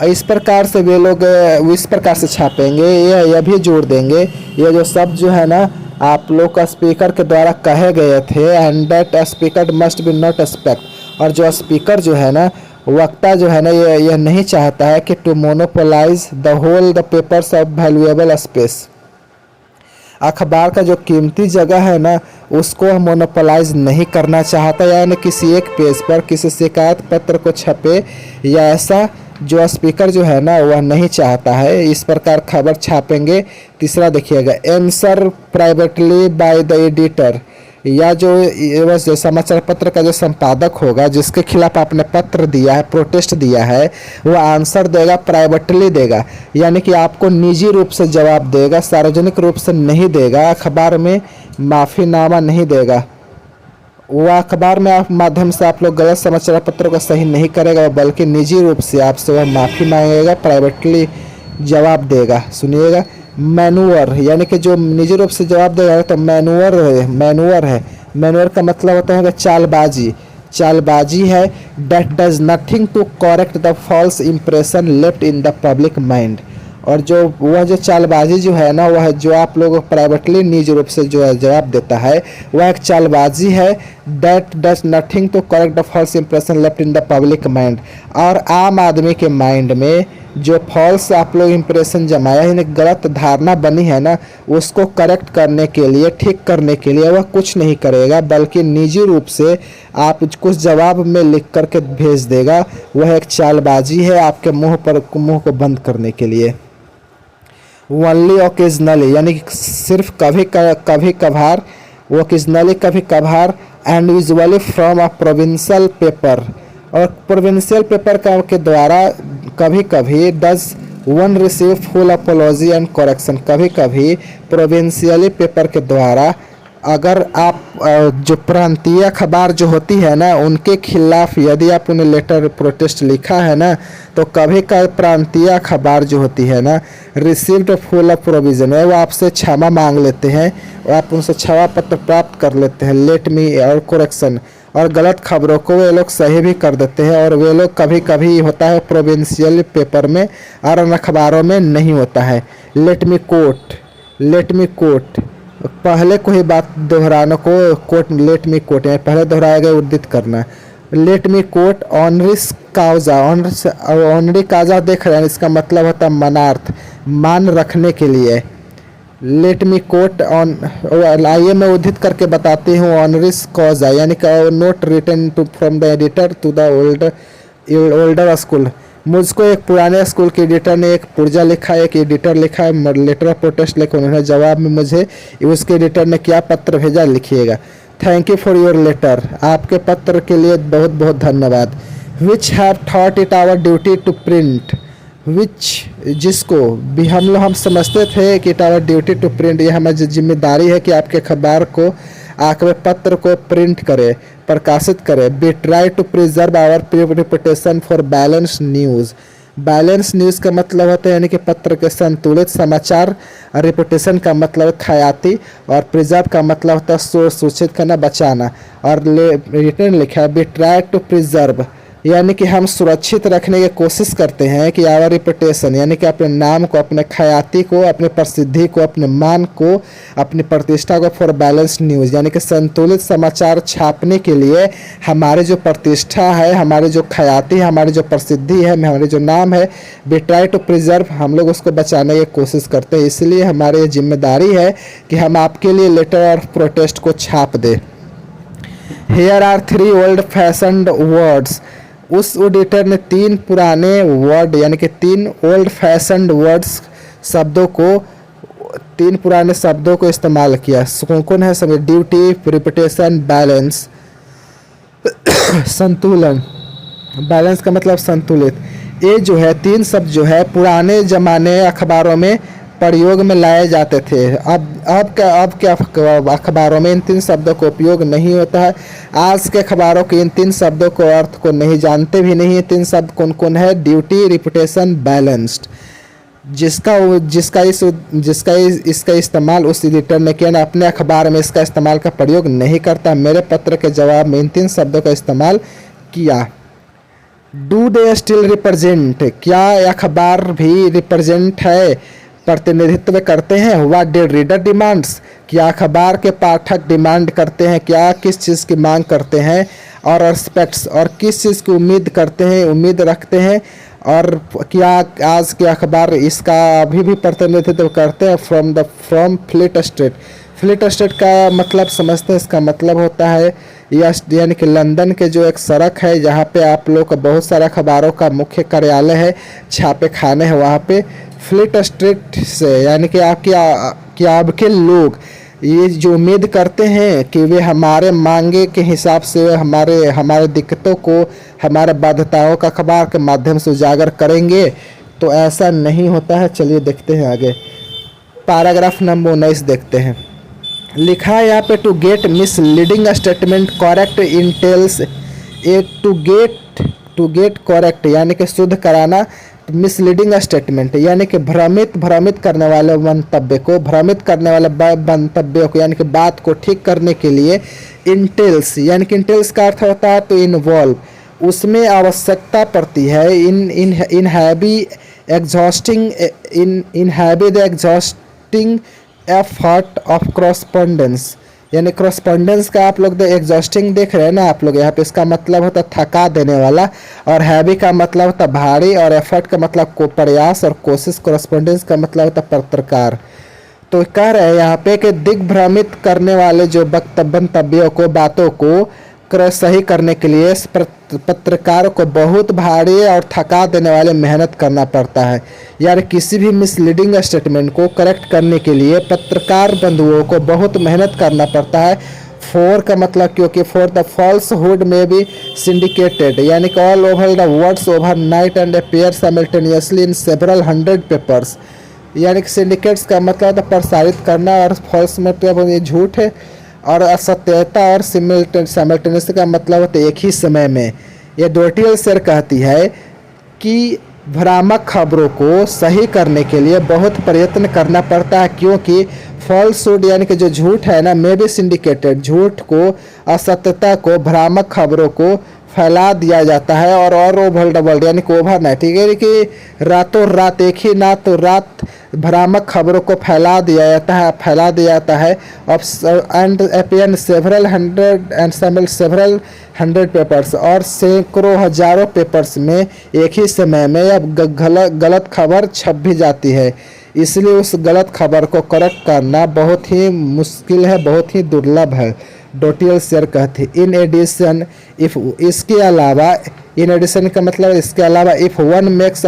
इस प्रकार से वे लोग इस प्रकार से छापेंगे, यह भी जोड़ देंगे, ये जो शब्द जो है ना आप लोग का स्पीकर के द्वारा कहे गए थे, and that speaker must be not expect, और जो स्पीकर जो है ना वक्ता जो है ना यह नहीं चाहता है कि to monopolise the whole the papers of valuable space, अखबार का जो कीमती जगह है ना उसको मोनोपोलाइज नहीं करना चाहता, यानी किसी एक पेज पर किसी शिकायत पत्र को छपे या ऐसा जो स्पीकर जो है ना वह नहीं चाहता है। इस प्रकार खबर छापेंगे। तीसरा देखिएगा, answer privately by the editor, या जो समाचार पत्र का जो संपादक होगा जिसके खिलाफ आपने पत्र दिया है, प्रोटेस्ट दिया है, वह आंसर देगा, प्राइवेटली देगा, यानी कि आपको निजी रूप से जवाब देगा, सार्वजनिक रूप से नहीं देगा, अखबार में माफ़ीनामा नहीं देगा। वह अखबार में आप माध्यम से आप लोग गलत समाचार पत्रों को सही नहीं करेगा, बल्कि निजी रूप से आपसे वह माफ़ी मांगेगा, प्राइवेटली जवाब देगा। सुनिएगा, मैनूअर, यानी कि जो निजी रूप से जवाब देगा तो मैनूअर है। मैनूअर का मतलब होता है कि चालबाजी है। That does nothing to correct the false impression left in the public mind, और जो चालबाजी जो है ना वह जो आप लोगों को प्राइवेटली निजी रूप से जो है जवाब देता है वह एक चालबाजी है। That does nothing to correct the false impression left in the public mind, और आम आदमी के माइंड में जो फॉल्स आप लोग इम्प्रेशन जमाया है, गलत धारणा बनी है ना, उसको करेक्ट करने के लिए, ठीक करने के लिए वह कुछ नहीं करेगा, बल्कि निजी रूप से आप कुछ जवाब में लिख करके भेज देगा। वह एक चालबाजी है आपके मुंह को बंद करने के लिए। ओनली ओकेजनली, यानी सिर्फ कभी कभार, ओकेजनली कभी कभार, and usually from a provincial paper, और प्रोविंशियल पेपर के द्वारा कभी कभी does one receive full apology and correction, कभी कभी प्रोविंशियली पेपर के द्वारा अगर आप जो प्रांतीय अखबार जो होती है ना उनके खिलाफ यदि आप उन्हें लेटर प्रोटेस्ट लिखा है ना तो कभी कभी प्रांतीय अखबार जो होती है ना रिसीव्ड फुल ऑफ प्रोविजन है, वो आपसे क्षमा मांग लेते हैं और आप उनसे क्षमा पत्र प्राप्त कर लेते हैं, लेट मी और करेक्शन, और गलत खबरों को वे लोग सही भी कर देते हैं। और वे लोग कभी कभी होता है प्रोविंशियल पेपर में और अन्य अखबारों में नहीं होता है। लेट मी कोट, पहले कोई बात दोहराने को कोट, लेट मी कोट है पहले दोहराया गया उद्धृत करना। लेट मी कोट ऑनरिस काउजा, ऑनरी काजा देख रहे हैं, इसका मतलब होता है मनार्थ, मान रखने के लिए। लेट मी कोट ऑन, आइए मैं उद्धृत करके बताती हूँ, ऑनरिस कॉजा यानी कि note written to from the editor to the older school, मुझको एक पुराने स्कूल के एडिटर ने एक पुर्जा लिखा है, एक एडिटर लिखा है, लेटर ऑफ प्रोटेस्ट लिखा, उन्होंने जवाब में मुझे उसके एडिटर ने क्या पत्र भेजा लिखिएगा। Thank you for your letter, आपके पत्र के लिए बहुत बहुत धन्यवाद। Which have thought it our duty to print, which जिसको भी हम समझते थे कि it our duty to print, ये हमारी जिम्मेदारी है कि आपके अखबार को आपके पत्र को प्रिंट करे, प्रकाशित करे। Be try to preserve our reputation for balance news, balance news का मतलब होता है यानी कि पत्र के संतुलित समाचार, और रिपुटेशन का मतलब ख्याति, और प्रिजर्व का मतलब होता है सूचित करना, बचाना। और रिटर्न लिखा है बी ट्राई टू प्रिजर्व, यानी कि हम सुरक्षित रखने की कोशिश करते हैं कि आवर रिपुटेशन यानी कि अपने नाम को, अपने ख्याति को, अपनी प्रसिद्धि को, अपने मान को, अपनी प्रतिष्ठा को, फॉर बैलेंस न्यूज़ यानी कि संतुलित समाचार छापने के लिए हमारे जो प्रतिष्ठा है, हमारे जो ख्याति है, हमारी जो प्रसिद्धि है, हमारे जो नाम है, वी ट्राई टू प्रिजर्व, हम लोग उसको बचाने की कोशिश करते हैं। इसलिए हमारी ये जिम्मेदारी है कि हम आपके लिए लेटर ऑफ प्रोटेस्ट को छाप दें। Here are 3 old fashioned words, उस एडिटर ने 3 पुराने वर्ड यानी कि 3 ओल्ड फैशन्ड वर्ड्स शब्दों को, 3 पुराने शब्दों को इस्तेमाल किया। कौन है समझ, ड्यूटी, रिपुटेशन, बैलेंस, संतुलन, बैलेंस का मतलब संतुलित। ये जो है 3 शब्द जो है पुराने ज़माने अखबारों में प्रयोग में लाए जाते थे। अब क्या अखबारों में इन 3 शब्दों का उपयोग नहीं होता है। आज के अखबारों के इन 3 शब्दों को अर्थ को नहीं जानते भी नहीं है। 3 शब्द कौन कौन है, ड्यूटी, रिपुटेशन, बैलेंस्ड, जिसका इसका इस्तेमाल उस एडिटर ने किया ना, अपने अखबार में इसका इस्तेमाल का प्रयोग नहीं करता। मेरे पत्र के जवाब में इन 3 शब्दों का इस्तेमाल किया। डू दे स्टिल रिप्रेजेंट, क्या अखबार भी रिप्रेजेंट है, प्रतिनिधित्व करते हैं। व्हाट डिड रीडर डिमांड्स, क्या अखबार के पाठक डिमांड करते हैं, क्या किस चीज़ की मांग करते हैं। और एक्सपेक्ट्स, और किस चीज़ की उम्मीद करते हैं, उम्मीद रखते हैं। और क्या आज के अखबार इसका अभी भी प्रतिनिधित्व करते हैं। From fleet street, fleet street का मतलब समझते हैं, इसका मतलब होता है यानी कि लंदन के जो एक सड़क है जहाँ पे आप लोग का बहुत सारे अखबारों का मुख्य कार्यालय है, छापे खाने हैं वहाँ पे। फ्लीट स्ट्रीट से यानी कि आपके लोग ये जो उम्मीद करते हैं कि वे हमारे मांगे के हिसाब से हमारे दिक्कतों को, हमारे बाध्यताओं का अखबार के माध्यम से उजागर करेंगे, तो ऐसा नहीं होता है। चलिए देखते हैं आगे, पैराग्राफ नंबर 19 देखते हैं। लिखा है यहाँ पे to get misleading statement correct intels to get correct यानी कि शुद्ध कराना, मिसलीडिंग स्टेटमेंट यानी कि भ्रमित करने वाले मंतव्य को, यानी कि बात को ठीक करने के लिए। इंटेल्स यानी कि इंटेल्स का अर्थ होता है तो इन्वॉल्व, उसमें आवश्यकता पड़ती है। In heavy the exhausting effort of correspondence, यानी कॉरस्पॉन्डेंस का आप लोग एग्जॉस्टिंग देख रहे हैं ना आप लोग यहाँ पे, इसका मतलब होता है थका देने वाला, और हैवी का मतलब होता है भारी, और एफर्ट का मतलब को प्रयास, और कोशिश, कॉरस्पॉन्डेंस का मतलब होता है पत्रकार। तो कह रहे हैं यहाँ पे कि दिग्भ्रमित करने वाले जो मंतव्यों को, बातों को सही करने के लिए पत्रकारों को बहुत भारी और थका देने वाले मेहनत करना पड़ता है। यार किसी भी मिसलीडिंग स्टेटमेंट को करेक्ट करने के लिए पत्रकार बंधुओं को बहुत मेहनत करना पड़ता है। फॉर का मतलब क्योंकि फॉर द फॉल्सहुड में बी सिंडिकेटेड यानी कि all over the words over night and appear simultaneously in several 100 papers, यानी कि सिंडिकेट्स का मतलब प्रसारित करना, और फॉल्स मतलब ये झूठ है, और असत्यता और साइमल्टेनियस का मतलब होता है एक ही समय में। यह डोटियल शेर कहती है कि भ्रामक खबरों को सही करने के लिए बहुत प्रयत्न करना पड़ता है, क्योंकि फॉल्सहुड यानी कि जो झूठ है ना, मे बी सिंडिकेटेड, झूठ को, असत्यता को, भ्रामक खबरों को फैला दिया जाता है, और ओवर डबल यानी कि ओवर नाइट, ठीक है कि रातों रात, एक ही रात भ्रामक खबरों को फैला दिया जाता है and appear several hundred papers, और सैकड़ों हजारों पेपर्स में एक ही समय में अब गलत खबर छप भी जाती है। इसलिए उस गलत खबर को करेक्ट करना बहुत ही मुश्किल है, बहुत ही दुर्लभ है, डोटियल शेर कहते। इन एडिशन इफ, इसके अलावा, इन एडिशन का मतलब इसके अलावा, if one makes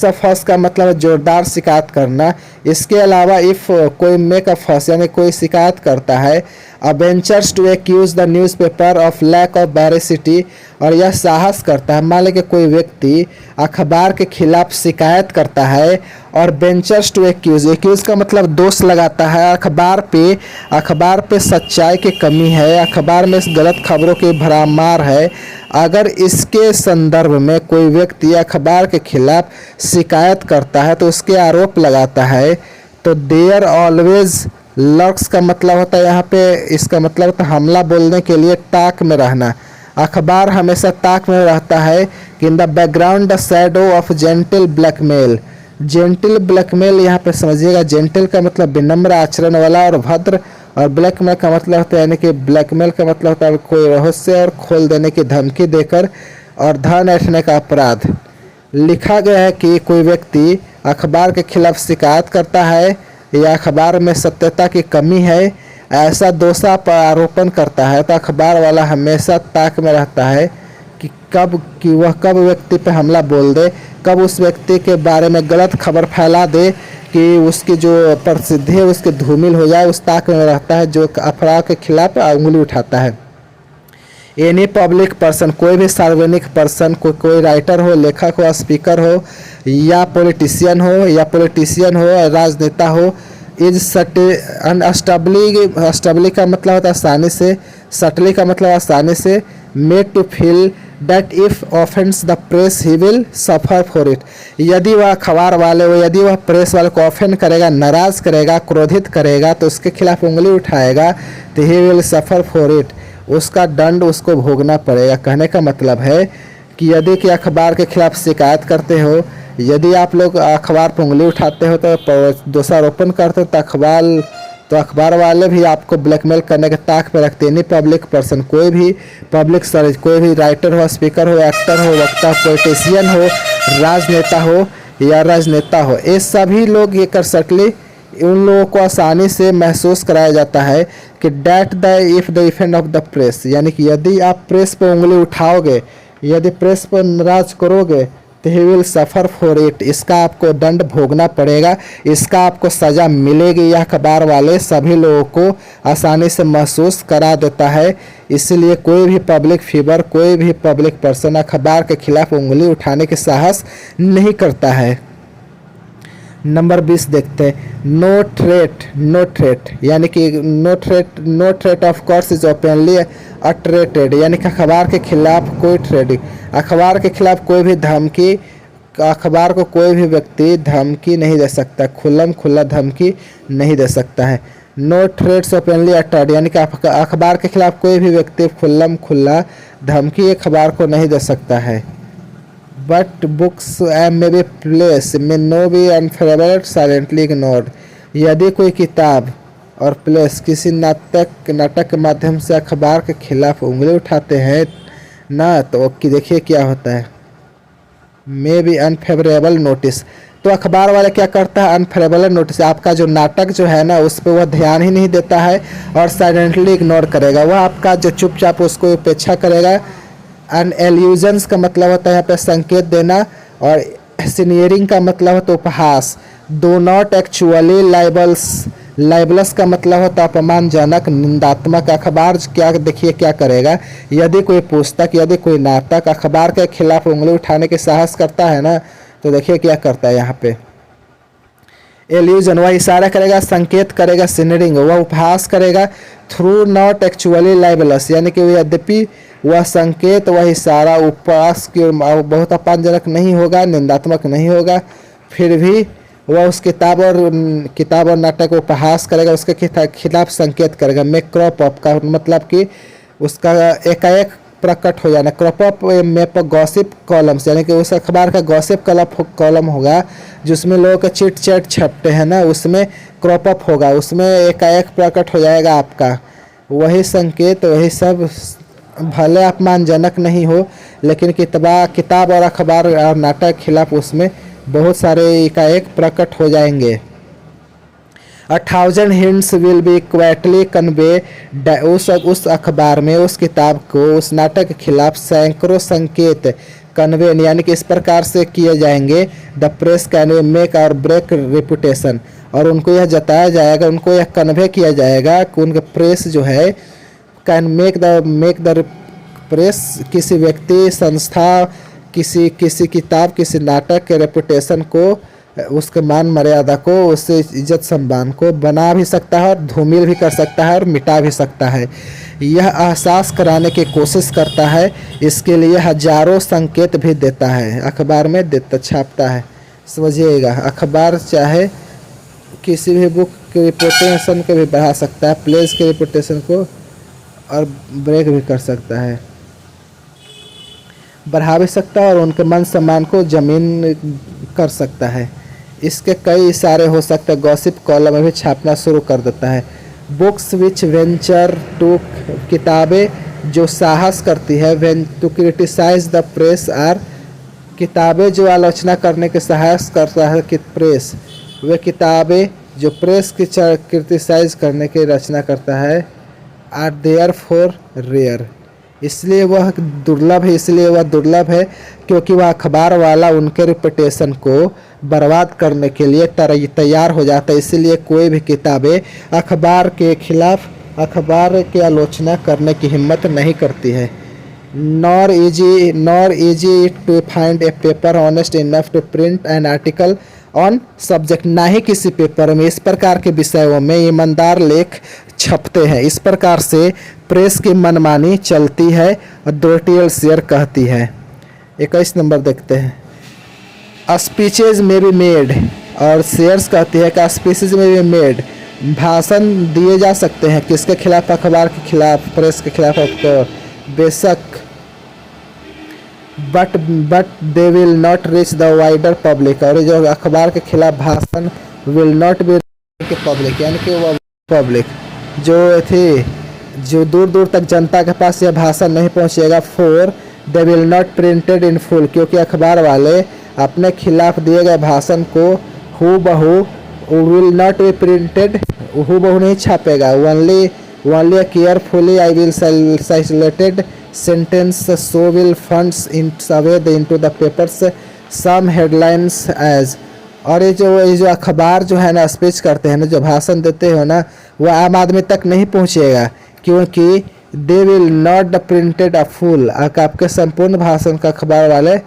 a fuss का मतलब जोरदार शिकायत करना। इसके अलावा इफ कोई मेक अ फॉस यानी कोई शिकायत करता है, ventures to accuse the newspaper of lack of veracity, और यह साहस करता है, मान लें कि कोई व्यक्ति अखबार के खिलाफ शिकायत करता है, और वेंचर्स टू एक्यूज का मतलब दोष लगाता है अखबार पे सच्चाई की कमी है, अखबार में गलत खबरों की भरमार है। अगर इसके संदर्भ में कोई व्यक्ति अखबार के खिलाफ शिकायत करता है तो उसके आरोप लगाता है, तो देयर ऑलवेज लर्क्स का मतलब होता है यहाँ पे, इसका मतलब होता है हमला बोलने के लिए ताक में रहना। अखबार हमेशा ताक में रहता है कि in the background the shadow of gentle blackmail. Gentle blackmail यहाँ पे समझिएगा, जेंटल का मतलब विनम्र आचरण वाला और भद्र, और ब्लैकमेल का मतलब होता है यानी कि ब्लैकमेल का मतलब होता है कोई रहस्य और खोल देने की धमकी देकर और धन ऐंठने का अपराध। लिखा गया है कि कोई व्यक्ति अखबार के खिलाफ शिकायत करता है या अखबार में सत्यता की कमी है, ऐसा दोषारोपण आरोपण करता है, तो अखबार वाला हमेशा ताक में रहता है कि वह कब व्यक्ति पे हमला बोल दे, कब उस व्यक्ति के बारे में गलत खबर फैला दे कि उसकी जो प्रसिद्धि है उसकी धूमिल हो जाए। उस ताक में रहता है जो अफवाह के खिलाफ उंगली उठाता है। एनी पब्लिक पर्सन, कोई भी सार्वजनिक पर्सन, कोई राइटर हो, लेखक हो, स्पीकर हो, या पॉलिटिशियन हो, राजनेता हो, इज अनस्टेबली का मतलब होता है आसानी से, सटली का मतलब आसानी से, made to feel that if offends the press he will suffer for it. यदि वह अखबार वाले हो, यदि वह प्रेस वाले को ऑफेंड करेगा, नाराज करेगा, क्रोधित करेगा, तो उसके खिलाफ उंगली उठाएगा, तो ही विल सफर फॉर इट, उसका दंड उसको भोगना पड़ेगा। कहने का मतलब है कि यदि कि अखबार के खिलाफ शिकायत करते हो, यदि आप लोग अखबार पर उंगली उठाते हो तो दोषारोपण करते हो तो अखबार वाले भी आपको ब्लैकमेल करने के ताक पे रखते हैं। नहीं पब्लिक पर्सन, कोई भी पब्लिक सर्विस, कोई भी राइटर हो, स्पीकर हो, एक्टर हो, वक्ता, पॉलिटिशियन हो, राजनेता हो या राजनेता हो, ये सभी लोग ये कर सकले उन लोगों को आसानी से महसूस कराया जाता है कि that the if the effect of the press, यानी कि यदि आप प्रेस पर उंगली उठाओगे, यदि प्रेस पर नाराज करोगे तो he will suffer for it, इसका आपको दंड भोगना पड़ेगा, इसका आपको सज़ा मिलेगी। यह अखबार वाले सभी लोगों को आसानी से महसूस करा देता है। इसलिए कोई भी पब्लिक फिगर, कोई भी पब्लिक पर्सन अखबार के खिलाफ उंगली उठाने के साहस नहीं करता है। नंबर 20 देखते हैं, नो थ्रेट यानी कि no threat of course is openly uttered, यानी कि अखबार के खिलाफ कोई थ्रेडिंग, अखबार के खिलाफ कोई भी धमकी, अखबार को कोई भी व्यक्ति धमकी नहीं दे सकता, खुल्लम खुल्ला धमकी नहीं दे सकता है। नो थ्रेट्स ओपनली अटर्ड, यानी कि अखबार के खिलाफ कोई भी व्यक्ति खुल्लम खुल्ला धमकी अखबार को नहीं दे सकता है। But books may be place में no be unfavourable silently ignored, यदि कोई किताब और प्लेस किसी नाटक के माध्यम से अखबार के खिलाफ उंगली उठाते हैं ना, तो कि देखिए क्या होता है, मे बी अनफेवरेबल नोटिस। तो अखबार वाला क्या करता है, अनफेवरेबल नोटिस, आपका जो नाटक जो है ना उस पर वह ध्यान ही नहीं देता है और साइलेंटली इग्नोर करेगा, वह आपका जो चुपचाप उसको उपेक्षा करेगा। एन एल्यूजन्स का मतलब होता है यहाँ पे संकेत देना, और सीनियरिंग का मतलब होता है उपहास। डो नॉट एक्चुअली लाइबलस का मतलब होता है अपमानजनक, निंदात्मक। अखबार क्या देखिए क्या करेगा, यदि कोई पुस्तक, यदि कोई नाटक अखबार के खिलाफ उंगली उठाने के साहस करता है ना, तो देखिए क्या करता है यहाँ पे, एल्यूजन वह इशारा करेगा, संकेत करेगा, सीनियरिंग वह उपहास करेगा, थ्रू नॉट एक्चुअली लाइबलस, यानी कि यद्यपि वह संकेत, वह इशारा उपहास की बहुत अपमानजनक नहीं होगा, निंदात्मक नहीं होगा, फिर भी वह उस किताब और नाटक को उपहास करेगा, उसके खिलाफ संकेत करेगा। मेक क्रॉप अप का मतलब कि उसका एकाएक प्रकट हो जाना। क्रॉप अप में पर गॉसिप कॉलम्स, यानी कि उस अखबार का गॉसिप कॉलम होगा जिसमें लोगों के चिट चैट छपते हैं ना, उसमें क्रॉप अप होगा, उसमें एकाएक प्रकट हो जाएगा आपका वही संकेत, वही सब भले अपमानजनक नहीं हो, लेकिन किताब और अखबार और नाटक के खिलाफ उसमें बहुत सारे एकाएक प्रकट हो जाएंगे। 1000 hints will be quietly convey, उस अखबार में, उस किताब को, उस नाटक के खिलाफ सैकड़ों संकेत कन्वे, यानी कि इस प्रकार से किए जाएंगे। द प्रेस कैन मेक और ब्रेक रेपुटेशन, और उनको यह जताया जाएगा, उनको यह कन्वे किया जाएगा कि उनका प्रेस जो है कैन मेक द प्रेस, किसी व्यक्ति, संस्था, किसी किताब, किसी नाटक के रेपुटेशन को, उसके मान मर्यादा को, उससे इज्जत सम्मान को बना भी सकता है और धूमिल भी कर सकता है और मिटा भी सकता है। यह एहसास कराने की कोशिश करता है, इसके लिए हजारों संकेत भी देता है, अखबार में देता छापता है। समझिएगा, अखबार चाहे किसी भी बुक के रेपुटेशन को भी बढ़ा सकता है, प्लेस के रेपुटेशन को, और ब्रेक भी कर सकता है, बढ़ा भी सकता है और उनके मान सम्मान को जमीन कर सकता है। इसके कई इशारे हो सकते हैं, गॉसिप कॉलम में भी छापना शुरू कर देता है। बुक्स विच वेंचर टू, किताबें जो साहस करती है, to criticise the press are, किताबें जो आलोचना करने के साहस करता है कि प्रेस, वे किताबें जो प्रेस की क्रिटिसाइज करने की रचना करता है, आर देयर फॉर रेयर, इसलिए वह दुर्लभ है, इसलिए वह दुर्लभ है क्योंकि वह अखबार वाला उनके रेपुटेशन को बर्बाद करने के लिए तैयार हो जाता है। इसलिए कोई भी किताबें अखबार के खिलाफ, अखबार की आलोचना करने की हिम्मत नहीं करती है। Nor easy to find a paper honest enough to print an article on subject, ना ही किसी पेपर में इस प्रकार के विषयों में ईमानदार लेख छपते हैं। इस प्रकार से प्रेस की मनमानी चलती है और डोटियल शेयर कहती है। 21 नंबर देखते हैं, स्पीचेज में बी मेड, और शेयर्स कहती है कि स्पीचेज में बी मेड भाषण दिए जा सकते हैं किसके खिलाफ, अखबार के खिलाफ, प्रेस के खिलाफ, बेशक, but they will not reach the wider public, और जो अखबार के खिलाफ भाषण विल नॉट बी के पब्लिक, यानी कि वो पब्लिक जो थी, जो दूर दूर तक जनता के पास यह भाषण नहीं पहुंचेगा। Four, they will not printed in full, क्योंकि अखबार वाले अपने खिलाफ दिए गए भाषण को हूबहू विल नॉट बी प्रिंटेड, हूबहू नहीं छापेगा। Only carefully I will selected sentence so will funds in अवेद into the papers some headlines as, और ये जो अखबार जो है ना स्पीच करते हैं ना, जो भाषण देते हो ना, वो आम आदमी तक नहीं पहुंचेगा, क्योंकि they will not printed a full, आपके संपूर्ण भाषण का अखबार वाले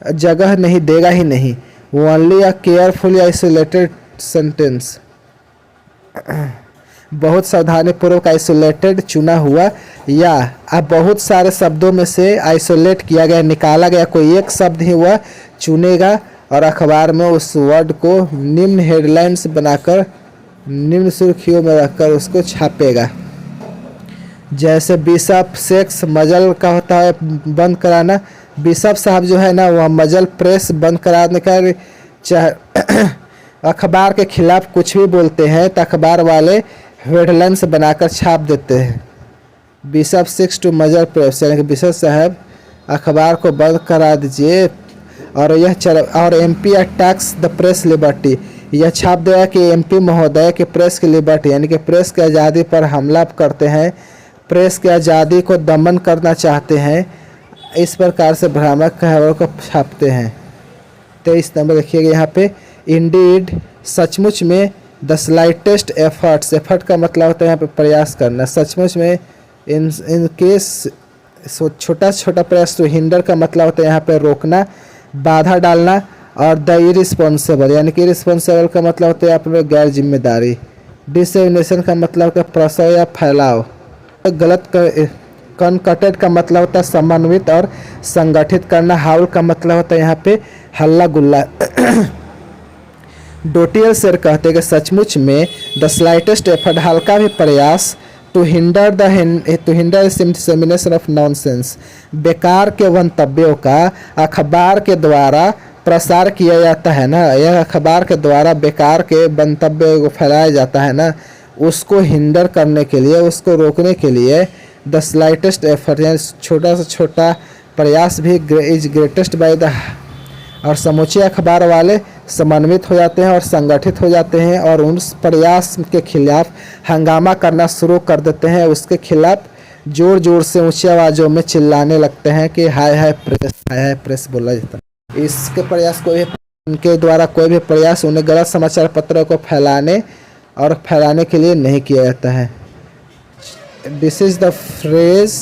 जगह नहीं देगा ही नहीं। ओनली अ केयरफुली आइसोलेटेड सेंटेंस, बहुत सावधानी पूर्वक आइसोलेटेड चुना हुआ, या अब बहुत सारे शब्दों में से आइसोलेट किया गया, निकाला गया कोई एक शब्द ही वह चुनेगा और अखबार में उस वर्ड को निम्न हेडलाइंस बनाकर, निम्न सुर्खियों में रखकर उसको छापेगा। जैसे बिशप सेक्स मजल का होता है बंद कराना, बिशप साहब जो है ना वह मजल प्रेस बंद कराने का, चाहे अखबार के खिलाफ कुछ भी बोलते हैं तो अखबार वाले हेडलाइंस बनाकर छाप देते हैं। बिशप सेक्स टू मजल प्रेस, यानी कि बिशप साहब अखबार को बंद करा दीजिए, और MP attacks the press liberty, यह छाप दिया कि एमपी महोदय के प्रेस की लिबर्टी, यानी कि प्रेस की आज़ादी पर हमला करते हैं, प्रेस की आज़ादी को दमन करना चाहते हैं, इस प्रकार से भ्रामक खबरों को छापते हैं। 23 नंबर देखिएगा यहाँ पे, इंडीड सचमुच में, द स्लाइटेस्ट एफर्ट्स, एफर्ट का मतलब होता है यहाँ पे प्रयास करना, सचमुच में, इन केस छोटा छोटा प्रयास, तो हिंडर का मतलब होता है यहाँ पे रोकना, बाधा डालना, और द इरिस्पॉन्सिबल, यानी कि इरिस्पॉन्सिबल का मतलब होता है अपने गैर जिम्मेदारी, डिसेमिनेशन का मतलब होता है प्रसार या फैलाव, गलत कनकटेड का मतलब होता है समन्वित और संगठित करना, हाउल का मतलब होता है यहाँ पे हल्ला गुल्ला। डोटियल सर कहते हैं कि सचमुच में द स्लाइटेस्ट एफर्ट, हल्का भी प्रयास, to hinder dissemination of nonsense, बेकार के मंतव्यों का अखबार के द्वारा प्रसार किया जाता है ना, यह अखबार के द्वारा बेकार के मंतव्य को फैलाया जाता है ना, उसको हिंडर करने के लिए, उसको रोकने के लिए द स्लाइटेस्ट एफर्ट, यानी छोटा से छोटा प्रयास भी इज ग्रेटेस्ट बाय द, और समूचे अखबार वाले समन्वित हो जाते हैं और संगठित हो जाते हैं और उस प्रयास के खिलाफ हंगामा करना शुरू कर देते हैं, उसके खिलाफ जोर जोर से ऊंची आवाज़ों में चिल्लाने लगते हैं कि हाय हाय प्रेस, हाय हाय प्रेस बोला जाता है। इसके प्रयास को, उनके द्वारा कोई भी प्रयास उन्हें गलत समाचार पत्रों को फैलाने के लिए नहीं किया जाता है। This is the phrase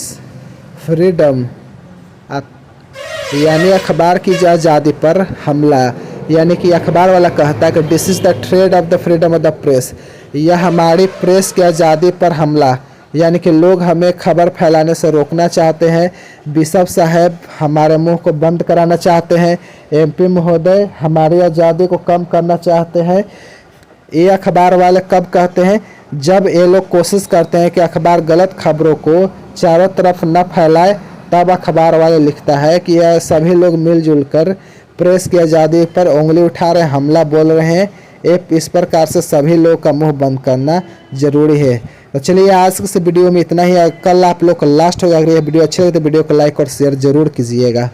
freedom, यानी अखबार की आज़ादी पर हमला, यानी कि अखबार वाला कहता है कि this is the thread of the freedom of the press, यह हमारी प्रेस की आज़ादी पर हमला, यानी कि लोग हमें खबर फैलाने से रोकना चाहते हैं, बिशप साहब हमारे मुंह को बंद कराना चाहते हैं, एमपी महोदय हमारी आज़ादी को कम करना चाहते हैं। ये अखबार वाले कब कहते हैं? जब ये लोग कोशिश करते हैं कि अखबार गलत खबरों को चारों तरफ न फैलाए, तब अखबार वाले लिखता है कि यह सभी लोग मिलजुल कर प्रेस की आज़ादी पर उंगली उठा रहे, हमला बोल रहे हैं। इस प्रकार से सभी लोग का मुंह बंद करना जरूरी है। तो चलिए आज के वीडियो में इतना ही। कल आप लोग का लास्ट होगा। अगर यह वीडियो अच्छी लगे तो वीडियो को लाइक और शेयर जरूर कीजिएगा।